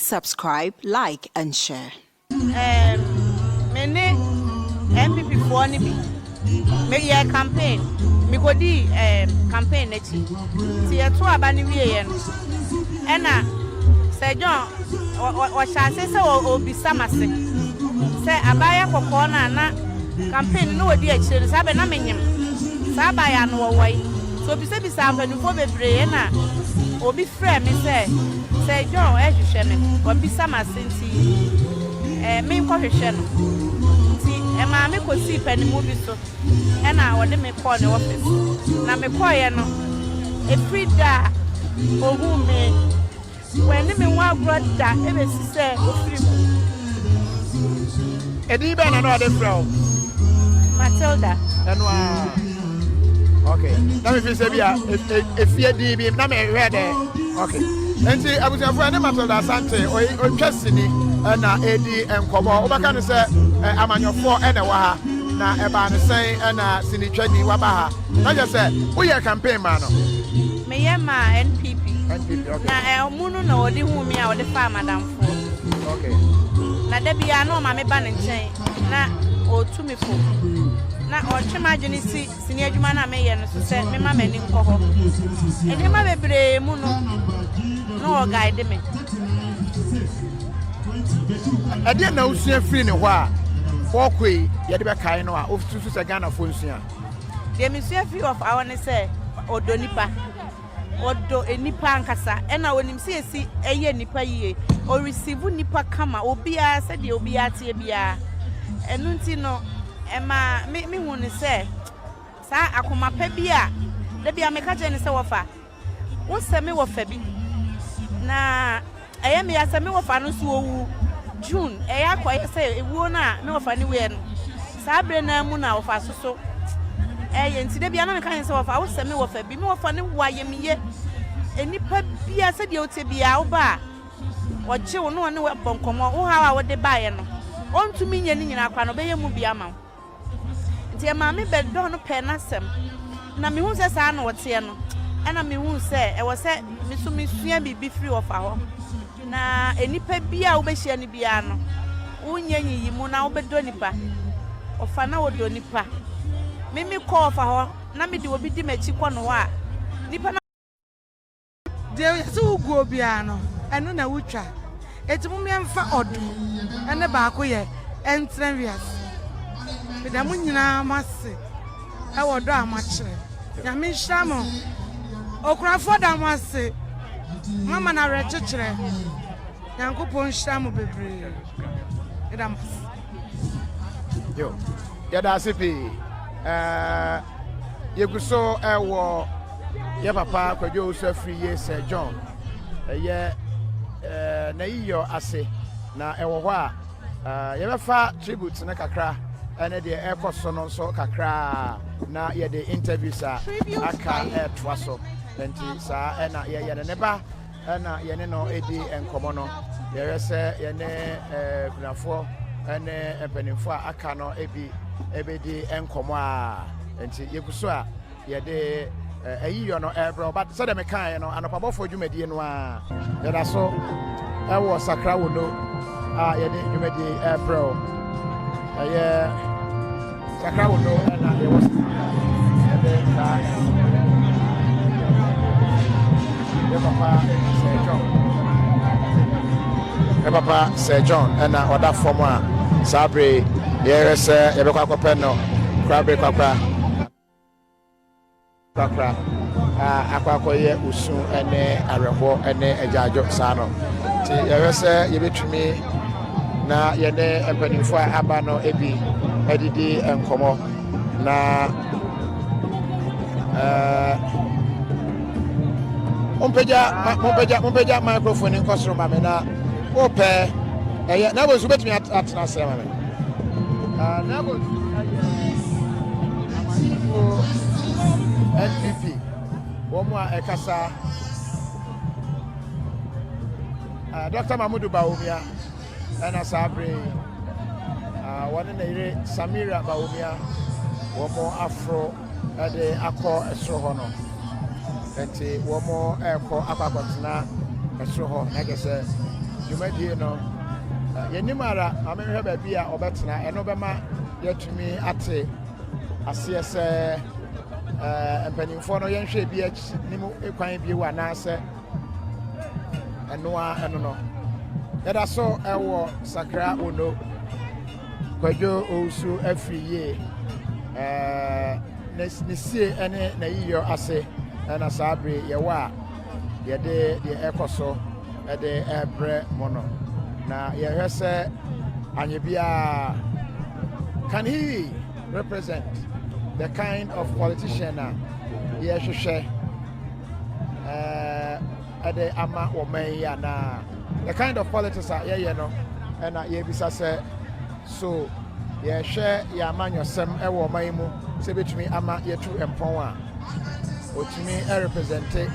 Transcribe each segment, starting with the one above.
Please subscribe, like, and share. Mene MPP for ni bi. Me ye campaign. Me go di campaign nechi. Ti e to aba ni wie ye no. E na se John o chance se o bisa mase. Se abaya kokko na campaign no odi a chire sa be na menyem. Sa abaya no wo wai. So bisa ampanufo bebre na obi frɛ me sɛ John ehwehwɛ me obisa masenti me nkɔhwehwɛ no nti ma me kosi panimu bi so na wɔde me call ne office na me call ye no every day ohu me when me wa brother ebesi sɛ ofiri mu edi be na no ade frɛ Matilda okay. Let me feel say if you did na me read okay. Enti abusiafo ene Matilda Asante o twasini na edi enkomo obaka ne se amanyofo ene wa ha na eba ne sen na sinitwani wa ba ha na je se wo ye campaign ma no me ye ma NPP okay. Na omunu na odi hu mi a odi fa madam fo okay. Na debia na o ma me ba ne nchen na o tu mi fo na ochima dwene si sini adwuma na me ye no so se me ma mani nkɔ hɔ ene ma bebre mu no o guide me ade na usua free ne hɔ a fɔkoi ye de be kai no a ofisu se Ghana fo nsua de me sua free of our ne se odo nipa ankasa ena onim se esi eye nipa yie o receive nipa kama obia se de obia tie bia enu nti no ema me hu ne se sa akoma pa bia de bia me ka je ne se wofa wo se me wofa bi na eye me ya se me wofa no so owu June eya kwa se ewuo na me wofa ni we no sa bre na mu na wofa so eye nti de bia na me ka ne se wofa wo se me wofa bi me wofa ne waye me ye enipa bia se de ote bia wo ba oje wo no ne we bonkomo wo ha wa wo de ba ye no ontumi nye ni nyina kwa no be ye mu bia ma nti ma me be do no pe na sem na me hu se sa na wote no ana me hu se e wo se me so me sua bibi free of ho na enipa bia wo be hia ni bia no wo nyanyi yi mu na wo be do nipa ofa na wo do nipa me call of ho na me de obi di machi kɔ no a nipa na de so go bia no eno na wutwa etimu me mfa odo ene ba ko ye entrevias bida mu nyina mase e wodo amachire ya me shamo okurafo da mase mama na rechechire yankopon shamo bebre ida mase yo ya da sipi yeguso ewo ye papa kwadwo usu free ye Sir John ye na yiyo ase na ewo hɔ a ye befa tribute na kakra ene de ekoso no so kakra na ye de interviews aka etwa so enti sa ena ye ne ba ena ye ne no edi enkomo no ye rese ye ne kunafo ene empanimfo aka no ebedi enkomo a enti yeguso a ye de ayiyo no ebro but so de me kan no anopabofo dwumadi no a ye da so ewo sakra wono a ye de dwumadi ebro ye sakra wono na ye was de ka ye papa Sir John na oda form a sabre ye rese ye be kwa kope no krabe kwakra akwakoye usu ene areho ene ajajo sano ti yewese yebetumi na yene empanimfo aba no ebi edidi enkomo na Mumpeja microphone in customer mame na ope na bozu betumi atena se mame na bozu NPP womu a ekasa Dr. Mahmudu Bawumia ena sabre wone na ire Samira Bawumia womu afro ade akọ esro ho no enti womu ekọ akwakotina ɛsoro hɔ na kɛsɛ dwumadie no yɛnim ara amehwɛ baabi a ɔbɛtena ɛno bɛma yɛtumi ate aseɛ sɛ mpanimfoɔ no yɛnhwɛ bi akyi ne mu kwan bi wɔ anaasɛ ɛno no yɛda so ɛwɔ Sakra Ono Kwadwo Owusu afiri yie ne sie ɛne na yiyɔ ase ɛna saa bere yɛwɔ a yɛde deɛ ɛkɔ so ɛde ɛbrɛ mo no na yɛhwɛ sɛ anyebia can he represent the kind of politician a yɛhwehwɛ ɛde ama wɔman yi anaa the kind of politics a yɛyɛ no ɛna yɛbisa sɛ so yɛhwɛ yɛ amanyɔsɛm ɛwɔ ɔman yi mu sɛ bɛtumi ama yɛtu mpɔn a ɔtumi represente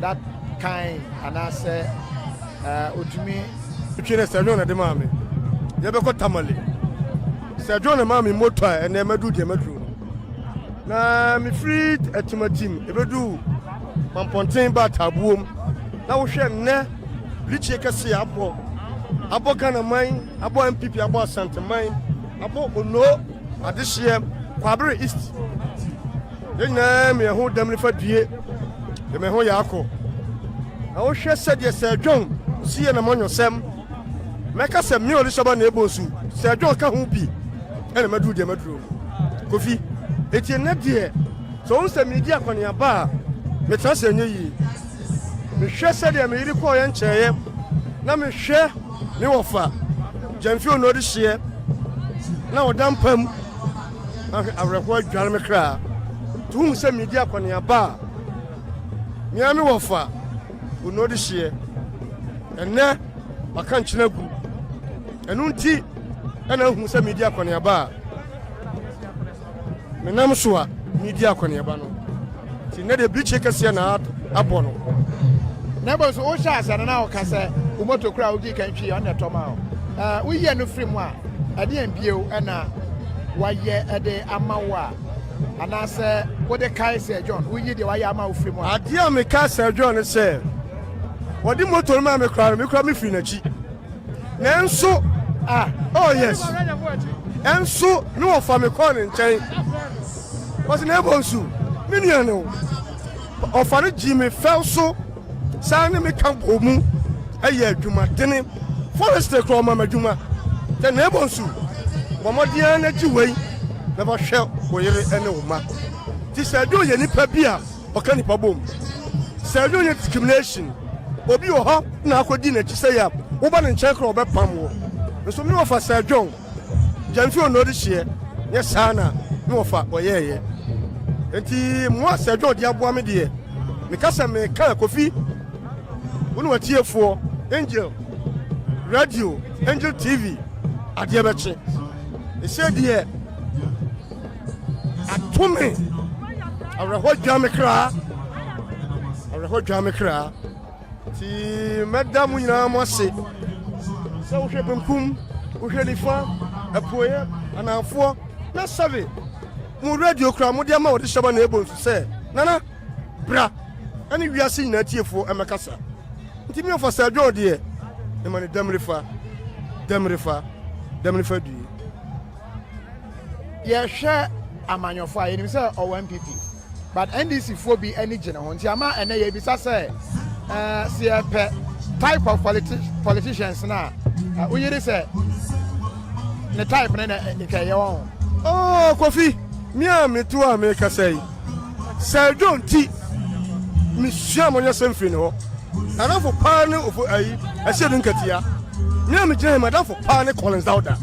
that kind anaasɛ ɔtumi twene Sergio na de maame yɛbɛkɔ Tamale Sergio na maame moto a ɛnɛ madu deɛ maduru na me free atimatim ebedu Mampɔnten ba tabuom na wohwɛ nnɛ lichie kɛse abɔ Ghana man abɔ MPP abɔ Asante man abɔ Ono adehyeɛ Kwabere East yɛnyinaa me ho dam nifa due de me ho yɛ akɔ na wohwɛ sɛdeɛ Sergio sie na mɔnyɔsɛm mɛka sɛ me ole hyɛba na ɛbɔ nsu Sergio ka ho bi ɛna maduru deɛ maduru Kofi etie nnɛ deɛ sɛ wo sɛ medi akɔneaba a metra sɛ nyɛ yie mehwɛ sɛdeɛ meyere kɔɔ yɛ nkyɛeɛ na mehwɛ me wɔfa gyamfi Ono de hyeɛ na ɔda mpam na awerɛhoɔ adware me kraa nti wohu sɛ medi akɔneaba a mea me wɔfa Ono de hyeɛ ɛnɛ maka nkyena gu ɛno nti ɛna ahu sɛ medi akɔneaba a menam so a medi akɔneaba no nti nnɛ de birikyie kɛseɛ na abɔ no na bɔ so wohyɛ asa no na woka sɛ wo moto kora wogye kantwi ɔne tɔma o woyɛ no firi mu a ɛde ambio ɛna wayɛ ɛde ama wo a anaasɛ wode kae sɛ John woyi deɛ wayɛ ama wo firi mu a adeɛ a meka sɛ John sɛ wɔde moto no ma me kora me firi n'akyi nanso oh yes ɛnso ne wɔfa me kɔɔ ne nkyɛn wɔse na ɛbɔ nsu me nua ne wo ɔfa no gyi me fɛw so saa ne meka bɔ mu ɛyɛ adwumadene forestry kora ɔma m'adwuma sɛ na ɛbɔ nsu bɔmmɔdeɛ no gyi wei na bɛhwɛ wo yere ne wo ma nti Sergio yɛ nipa bi a ɔka nipa bom Sergio yɛ discrimination obi wɔ hɔ na akɔdi n'akyi sɛ yɛ a woba ne nkyɛn kora ɔbɛpam wo nso me wɔfa Sergio gyamfi Ono de hyeɛ nyɛ saa na me wɔfa ɔyɛɛyɛ enti mmoa Sergio de aboa me deɛ meka sɛ meka Kofi wo ne watiefoɔ Angel Radio Angel TV adeɛ bɛkye ɛsɛ deɛ atome awerɛhɔ dwa me kraa nti mɛda mo nyinaa mo ase sɛ wohwɛ benkum wohwɛ nifa apuoyɛ anamfoɔ na sɛbe mo radio kora mode ama wɔde hyɛba na ɛbɔ nsu sɛ nana bra ɛne wiase nyinaa tiefoɔ ɛmɛkasa nti mi ɔfa Sergio deɛ ɛma ne damrefa due yɛhwɛ amanyɔfo a yɛnim sɛ ɔwɔ MPP but NDC foɔ bi ani gyina ho nti ama ɛnɛ yɛbisa sɛ sɛ yɛpɛ type of politicians na woyere sɛ ne type ne nkɛyɛ wɔn oh Kofi me a meto a mekasa yi Sergio nti mesua monyɛ sɛm firi ne hɔ adamfo paa ne ofo ayi ɛhyɛ no nkatia me a megyina him adamfo paa ne Collins Dauda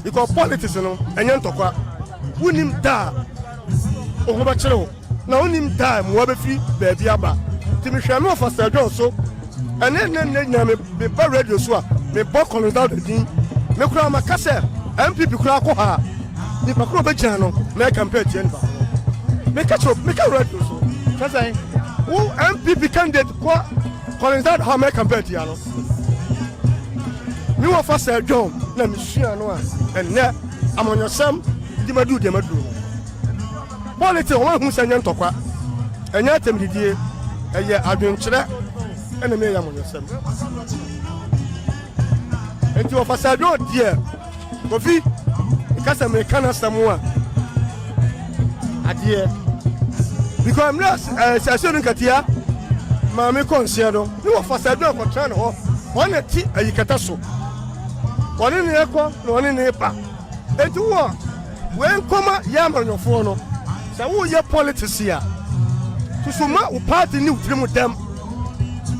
because politics no ɛnyɛ ntɔkwa wonim da a ɔho bɛkyere wo na wonim da a mmoa bɛfiri baabi aba nti mehwɛ me ɔfa Sergio so ɛne nyina meba radio so a mebɔ Collins Dauda din mekora maka sɛ MPP kora akɔ ha a nipa koro bɛgyina no mɛka mpa atia nipa meka radio so sɛ wo MPP candidate kɔ Collins Dauda ha mɛka mpa atia no me wɔfa Sergio na mesua no a ɛnɛ amanyɔsɛm di maduru deɛ maduru no politics wɔn ahu sɛ nyɛ ntɔkwa ɛnyɛ atɛmdidie ɛyɛ adwenkyerɛ ɛna me ya mo yɛsɛm enti ofasa do die kofi ikasa me kana samu adie because I'm not session katia maame konsia do ni ofasa do ko tran ho wona ti ayikata so wona ne ekọ na wona ne pa enti wo wen koma ya manyofo no sa wo ye politics ya susuma wo party ni utrim dem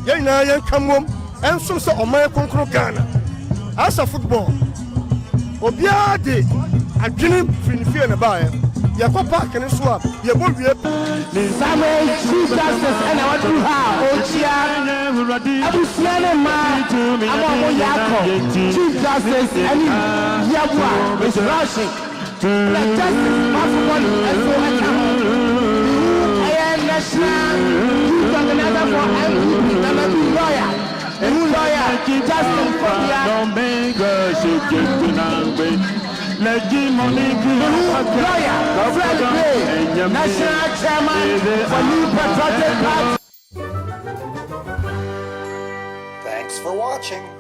ye na ye kamom ensom so oman konkro Ghana asa football obia de adwene finifie na ba ye ko park ni so a ye bo wie Samuel Jesus and what you have ochia abusiane ma amo yako Chief Justice and Yabwa is rushing the justice possible and so I am national you can another for MVP and a lawyer and lawyer Justin Kobia don't make us lawyer Fred Gray national chairman for New Patriotic Party. Thanks for watching.